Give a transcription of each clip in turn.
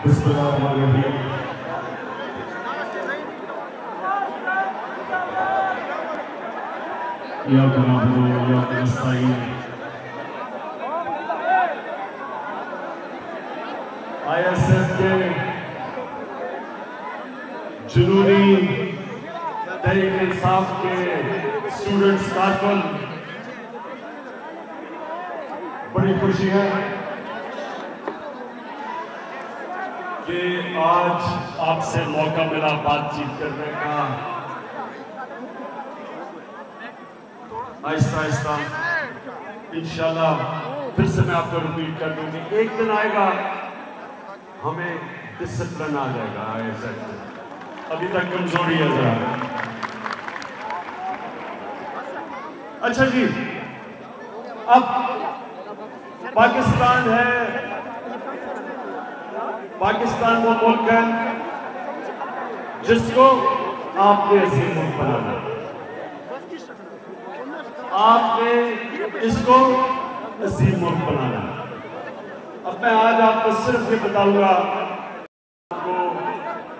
बिस्मिल्लाहिर्रहमानिर्रहीम। इय्याका नअबुदु व इय्याका नस्तईन। ISF के जुनूनी तहरीक इंसाफ के स्टूडेंट्स कारकुन, बड़ी खुशी है कि आज आपसे मौका मिला बातचीत करने का। आहिस्ता आहिस्ता इंशाल्लाह फिर से मैं आपको रिपीट कर दूंगी, एक दिन आएगा हमें डिसिप्लिन आ जाएगा। अभी तक कमजोरी है जरा। अच्छा जी, अब पाकिस्तान है, पाकिस्तान वो मुल्क है जिसको आपने अजीम मुल्क बनाना, आपने इसको अजीम मुल्क बनाना। अब मैं आज आपको सिर्फ ये बताऊंगा आपको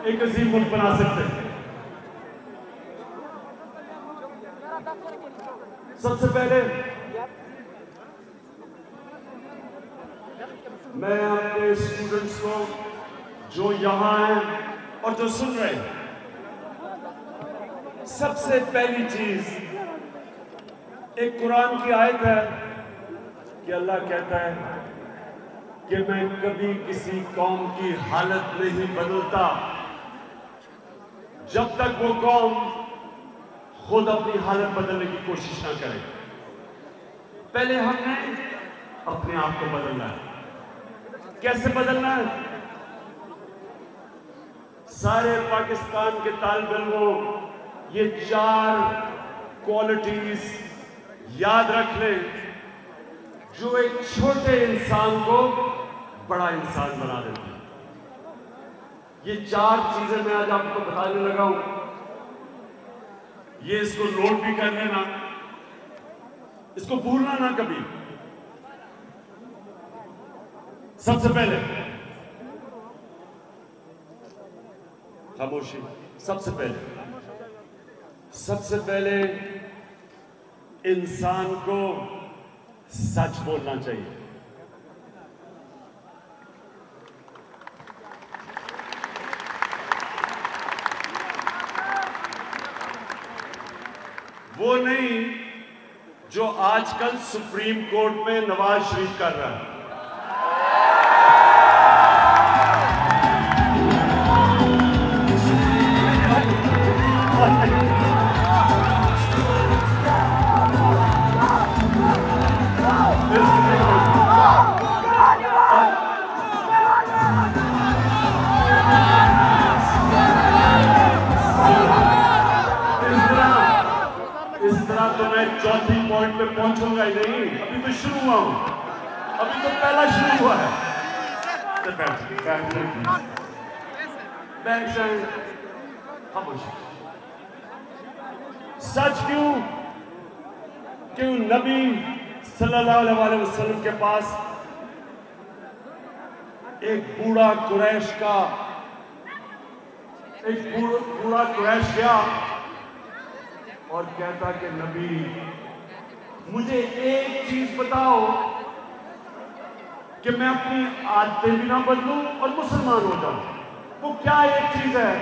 एक अजीम मुल्क बना सकते हैं। सबसे पहले मैं अपने स्टूडेंट्स को जो यहां हैं और जो सुन रहे हैं, सबसे पहली चीज एक कुरान की आयत है कि अल्लाह कहता है कि मैं कभी किसी कौम की हालत नहीं बदलता जब तक वो कौम खुद अपनी हालत बदलने की कोशिश ना करे। पहले हमने अपने आप को बदलना है। कैसे बदलना है? सारे पाकिस्तान के तालिब इल्मों ये 4 क्वालिटीज याद रख लें जो एक छोटे इंसान को बड़ा इंसान बना देती है। ये 4 चीजें मैं आज आपको बताने लगा हूं, ये इसको नोट भी कर लेना, इसको भूलना ना कभी। सबसे पहले खामोशी। सबसे पहले इंसान को सच बोलना चाहिए। वो नहीं जो आजकल सुप्रीम कोर्ट में नवाज शरीफ कर रहा है। तो मैं चौथी पॉइंट पे पहुंचूंगा ही नहीं, अभी तो शुरू हुआ हूं, अभी तो पहला शुरू हुआ है। सच क्यों नबी सल्लल्लाहु अलैहि वसल्लम के पास एक बूढ़ा कुरैश गया और कहता कि नबी मुझे एक चीज बताओ कि मैं अपनी आदतें भी ना बदलूं और मुसलमान हो जाऊं। वो क्या एक चीज है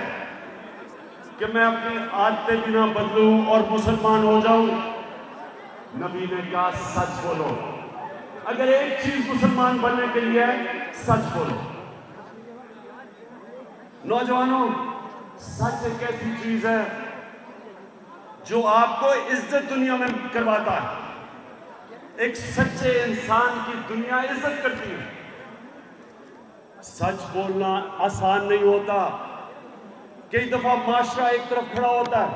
कि मैं अपनी आदतें भी ना बदलूं और मुसलमान हो जाऊं? नबी ने कहा सच बोलो। अगर एक चीज मुसलमान बनने के लिए है, सच बोलो। नौजवानों, सच एक ऐसी चीज है जो आपको इज्जत दुनिया में करवाता है। एक सच्चे इंसान की दुनिया इज्जत करती है। सच बोलना आसान नहीं होता। कई दफा माशरा एक तरफ खड़ा होता है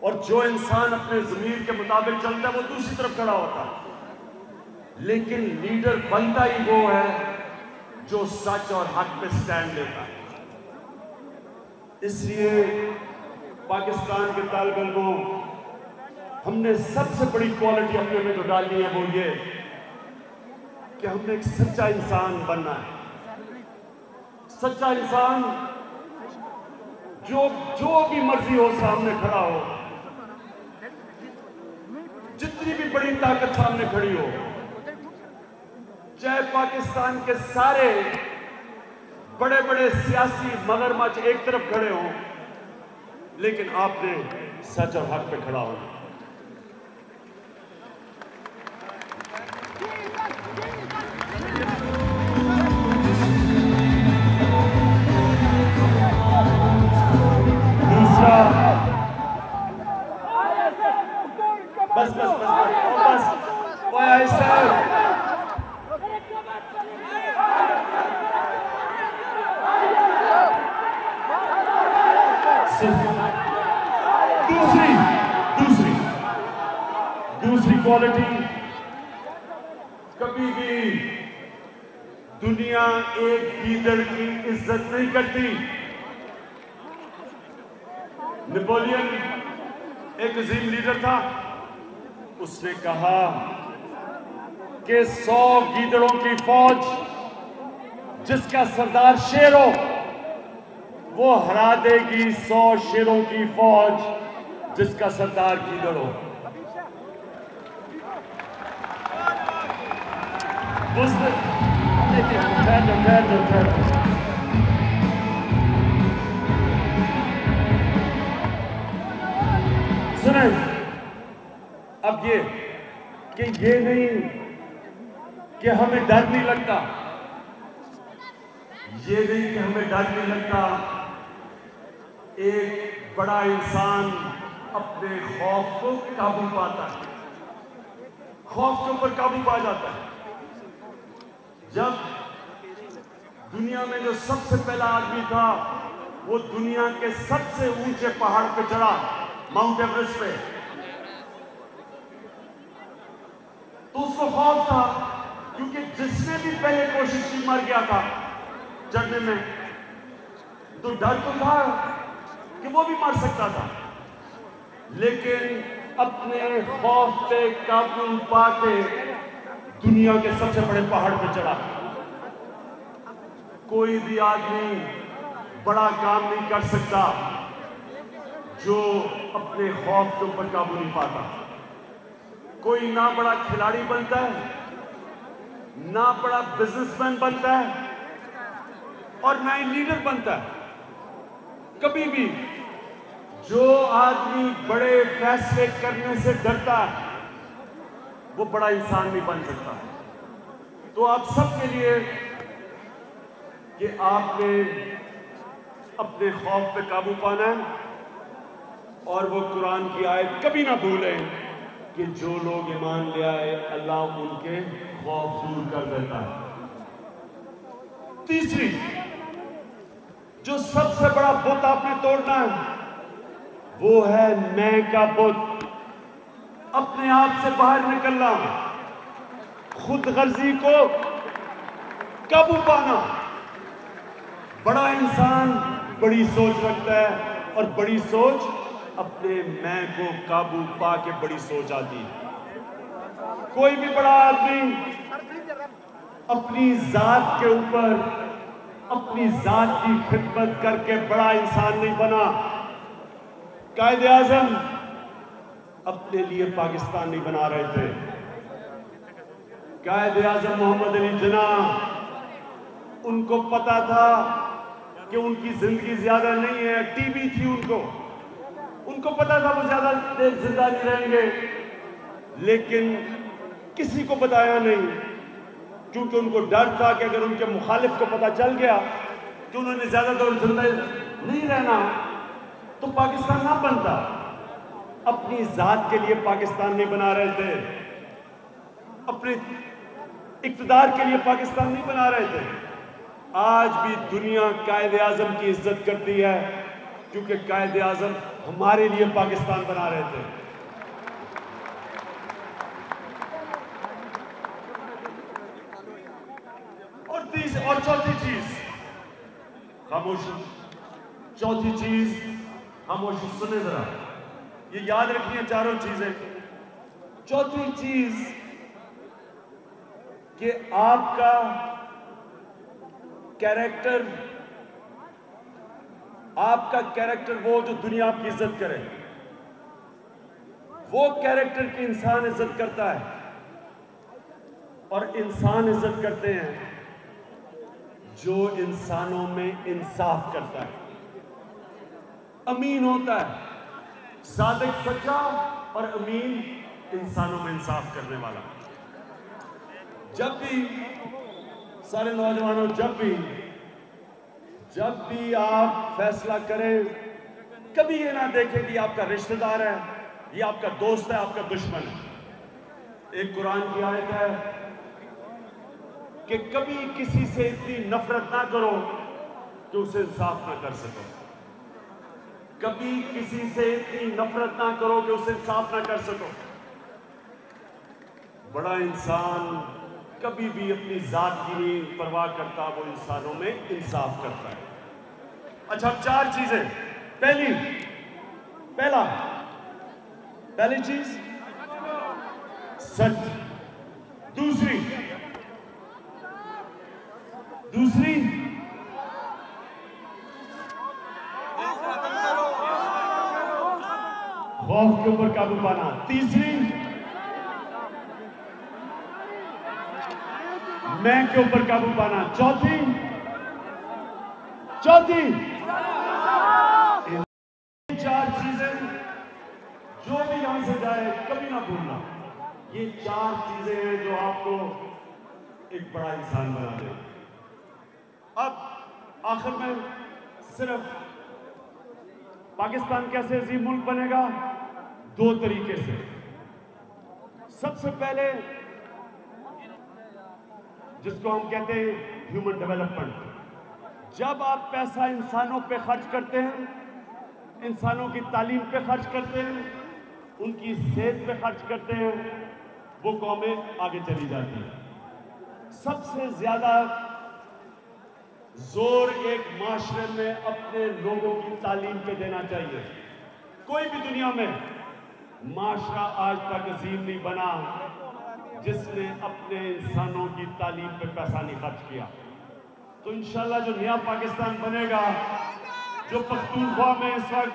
और जो इंसान अपने ज़मीर के मुताबिक चलता है वो दूसरी तरफ खड़ा होता है। लेकिन लीडर बनता ही वो है जो सच और हक पे स्टैंड लेता है। इसलिए पाकिस्तान के तालिब इल्मों, हमने सबसे बड़ी क्वालिटी अपने में जो डाली है वो ये कि हमने एक सच्चा इंसान बनना है। सच्चा इंसान जो भी मर्जी हो सामने खड़ा हो, जितनी भी बड़ी ताकत सामने खड़ी हो, चाहे पाकिस्तान के सारे बड़े बड़े सियासी मगरमच्छ एक तरफ खड़े हों, लेकिन आपने सच और हक पे खड़ा होना। दूसरा, बस बस बस बस ओए ऐसा दूसरी क्वालिटी, कभी भी दुनिया एक गीदड़ की इज्जत नहीं करती। नेपोलियन एक अजीम लीडर था, उसने कहा कि 100 गीदड़ों की फौज जिसका सरदार शेर हो वो हरा देगी 100 शेरों की फौज जिसका सरदार गीदड़ हो। सुने, अब ये नहीं कि हमें डर नहीं लगता, ये नहीं कि हमें डर नहीं लगता। एक बड़ा इंसान अपने खौफ को काबू पाता है, खौफ के ऊपर काबू पा जाता है। जब दुनिया में जो सबसे पहला आदमी था वो दुनिया के सबसे ऊंचे पहाड़ पे चढ़ा, माउंट एवरेस्ट पे, तो उसको खौफ था, क्योंकि जिसने भी पहले कोशिश की मर गया था चढ़ने में, तो डर तो था कि वो भी मर सकता था। लेकिन अपने खौफ पे काबू पाके दुनिया के सबसे बड़े पहाड़ पे चढ़ा। कोई भी आदमी बड़ा काम नहीं कर सकता जो अपने खौफ के ऊपर काबू नहीं पाता। कोई ना बड़ा खिलाड़ी बनता है, ना बड़ा बिजनेसमैन बनता है, और ना ही लीडर बनता है। कभी भी जो आदमी बड़े फैसले करने से डरता है वो बड़ा इंसान नहीं बन सकता। तो आप सबके लिए कि आपने अपने खौफ पे काबू पाना है, और वो कुरान की आयत कभी ना भूलें कि जो लोग ईमान ले आए अल्लाह उनके खौफ दूर कर देता है। तीसरी, जो सबसे बड़ा बुत आपने तोड़ना है वो है मैं का बुत। अपने आप से बाहर निकलना, खुद गर्जी को काबू पाना। बड़ा इंसान बड़ी सोच रखता है, और बड़ी सोच अपने मैं को काबू पा के बड़ी सोच आती है। कोई भी बड़ा आदमी अपनी जात के ऊपर अपनी जात की खिदमत करके बड़ा इंसान नहीं बना। कायदे आजम अपने लिए पाकिस्तान नहीं बना रहे थे। कायदे आजम मोहम्मद अली जिन्नाह, उनको पता था कि उनकी जिंदगी ज्यादा नहीं है, टीबी थी उनको पता था वो ज्यादा देर जिंदा नहीं रहेंगे, लेकिन किसी को बताया नहीं, क्योंकि उनको डर था कि अगर उनके मुखालिफ को पता चल गया कि उन्होंने ज्यादा देर जिंदा नहीं रहना तो पाकिस्तान ना बनता। अपनी जात के लिए पाकिस्तान नहीं बना रहे थे, अपने इक्तदार के लिए पाकिस्तान नहीं बना रहे थे। आज भी दुनिया कायदे आजम की इज्जत करती है, क्योंकि कायदे आजम हमारे लिए पाकिस्तान बना रहे थे। और चौथी चीज खामोशी। चौथी चीज खामोशी। सुने जरा, ये याद रखनी है चारों चीजें। चौथी चीज कि आपका कैरेक्टर आपका कैरेक्टर वो जो दुनिया आपकी इज्जत करे, वो कैरेक्टर की इंसान इज्जत करता है। और इंसान इज्जत करते हैं जो इंसानों में इंसाफ करता है, अमीन होता है, सादिक, सच्चा और अमीन, इंसानों में इंसाफ करने वाला। जब भी सारे नौजवानों, जब भी आप फैसला करें, कभी ये ना देखें कि आपका रिश्तेदार है, ये आपका दोस्त है, आपका दुश्मन है। एक कुरान की आयत है कि कभी किसी से इतनी नफरत ना करो कि उसे इंसाफ ना कर सको। कभी किसी से इतनी नफरत ना करो कि उसे इंसाफ ना कर सको। बड़ा इंसान कभी भी अपनी जात की नहीं परवाह करता, वो इंसानों में इंसाफ करता है। अच्छा, 4 चीजें। पहली चीज सच, दूसरी खौफ के ऊपर काबू पाना, तीसरी मैं के ऊपर काबू पाना, चौथी इन 4 चीजें जो भी यहां से जाए कभी ना भूलना। ये 4 चीजें हैं जो आपको एक बड़ा इंसान बना देंगे। अब आखिर में सिर्फ पाकिस्तान कैसे अजीम मुल्क बनेगा, 2 तरीके से। सबसे पहले जिसको हम कहते हैं ह्यूमन डेवलपमेंट। जब आप पैसा इंसानों पे खर्च करते हैं, इंसानों की तालीम पे खर्च करते हैं, उनकी सेहत पे खर्च करते हैं, वो कौमें आगे चली जाती हैं। सबसे ज्यादा जोर एक माशरे में अपने लोगों की तालीम पे देना चाहिए। कोई भी दुनिया में माशरा आज तक अजीम नहीं बना जिसने अपने इंसानों की तालीम पे पैसा नहीं खर्च किया। तो इंशाल्लाह जो नया पाकिस्तान बनेगा, जो पख्तूनख्वा में इस वक्त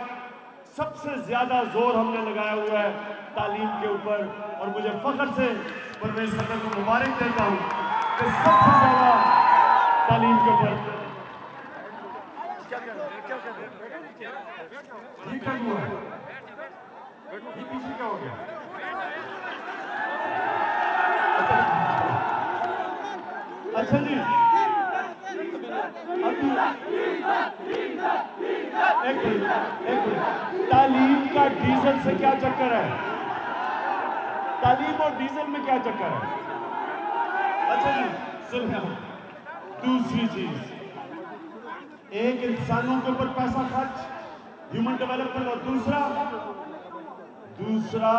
सबसे ज्यादा जोर हमने लगाया हुआ है तालीम के ऊपर, और मुझे फख्र से परवेज खट्टर को मुबारक देता हूं कि सबसे ज्यादा तालीम के ऊपर ये क्या हुआ है, ये पीछे क्या हो गया। अच्छा जी, एक मिनट, तालीम का डीजल से क्या चक्कर है? तालीम और डीजल में क्या चक्कर है? अच्छा जी सुनिए, दूसरी चीज, एक इंसानों के ऊपर पैसा खर्च, ह्यूमन डेवलपमेंट, और दूसरा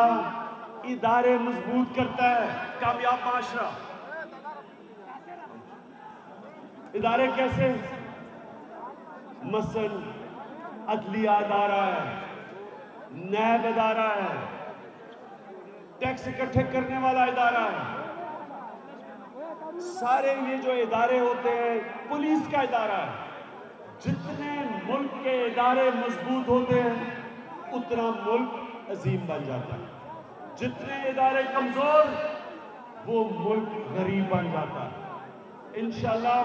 इदारे मजबूत करता है कामयाब माशरा। इदारे कैसे? मसलन अदलिया इदारा है, नैब इदारा है, टैक्स इकट्ठे करने वाला इदारा है, सारे ये जो इदारे होते हैं, पुलिस का इदारा है। जितने मुल्क के इदारे मजबूत होते हैं उतना मुल्क अजीम बन जाता है। जितने इदारे कमजोर, वो मुल्क गरीब बन जाता है। इंशाल्लाह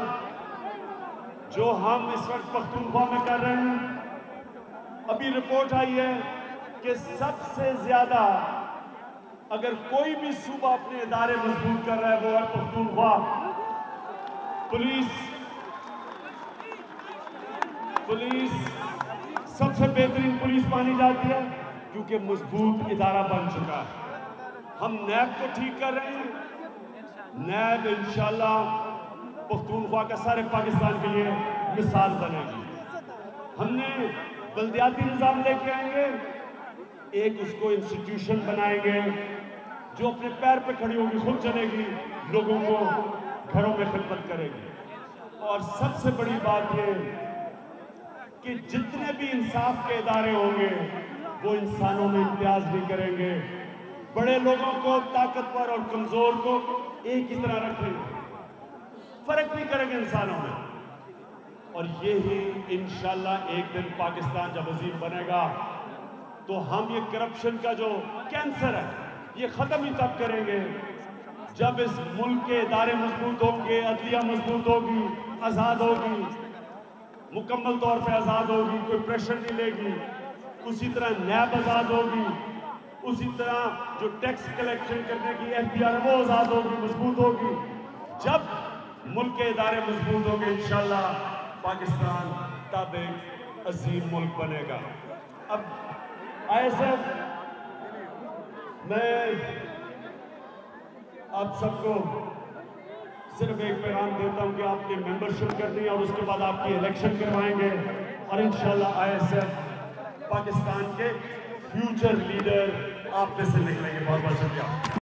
जो हम इस वक्त पख्तूनख्वा में कर रहे हैं, अभी रिपोर्ट आई है कि सबसे ज्यादा अगर कोई भी सूबा अपने इदारे मजबूत कर रहा है वो है पख्तूनख्वा। पुलिस सबसे बेहतरीन पुलिस मानी जाती है क्योंकि मजबूत इदारा बन चुका है। हम नैब को ठीक कर रहे हैं। नैब इंशाल्लाह पख्तूनख्वा का सारे पाकिस्तान के लिए मिसाल बनेगी। हमने बल्दियाती निज़ाम लेके आएंगे, एक उसको इंस्टीट्यूशन बनाएंगे जो अपने पैर पे खड़ी होगी, खुद चलेगी, लोगों को घरों में खिदमत करेगी। और सबसे बड़ी बात यह कि जितने भी इंसाफ के इदारे होंगे वो इंसानों में इम्तियाज नहीं करेंगे, बड़े लोगों को, ताकतवर और कमजोर को एक ही तरह रखेंगे, फर्क नहीं करेंगे इंसानों में। और ये ही इंशाल्लाह एक दिन पाकिस्तान जब अजीम बनेगा तो हम ये करप्शन का जो कैंसर है ये ख़त्म ही तब करेंगे जब इस मुल्क के इदारे मजबूत होंगे, अदलिया मजबूत होगी, आज़ाद होगी, मुकम्मल तौर पे आज़ाद होगी, कोई प्रेशर नहीं लेगी। उसी तरह नैब आज़ाद होगी, उसी तरह जो टैक्स कलेक्शन करने की एखतियार है वो आज़ाद होगी, मजबूत होगी। जब मुल्क के इदारे मजबूत होंगे इंशाल्लाह पाकिस्तान तब एक अजीम मुल्क बनेगा। अब ISF मैं आप सबको सिर्फ एक पैगाम देता हूं कि आपने मेंबरशिप करनी है और उसके बाद आपकी इलेक्शन करवाएंगे और इंशाल्लाह ISF पाकिस्तान के फ्यूचर लीडर आप में से निकलेंगे। बहुत बहुत शुक्रिया।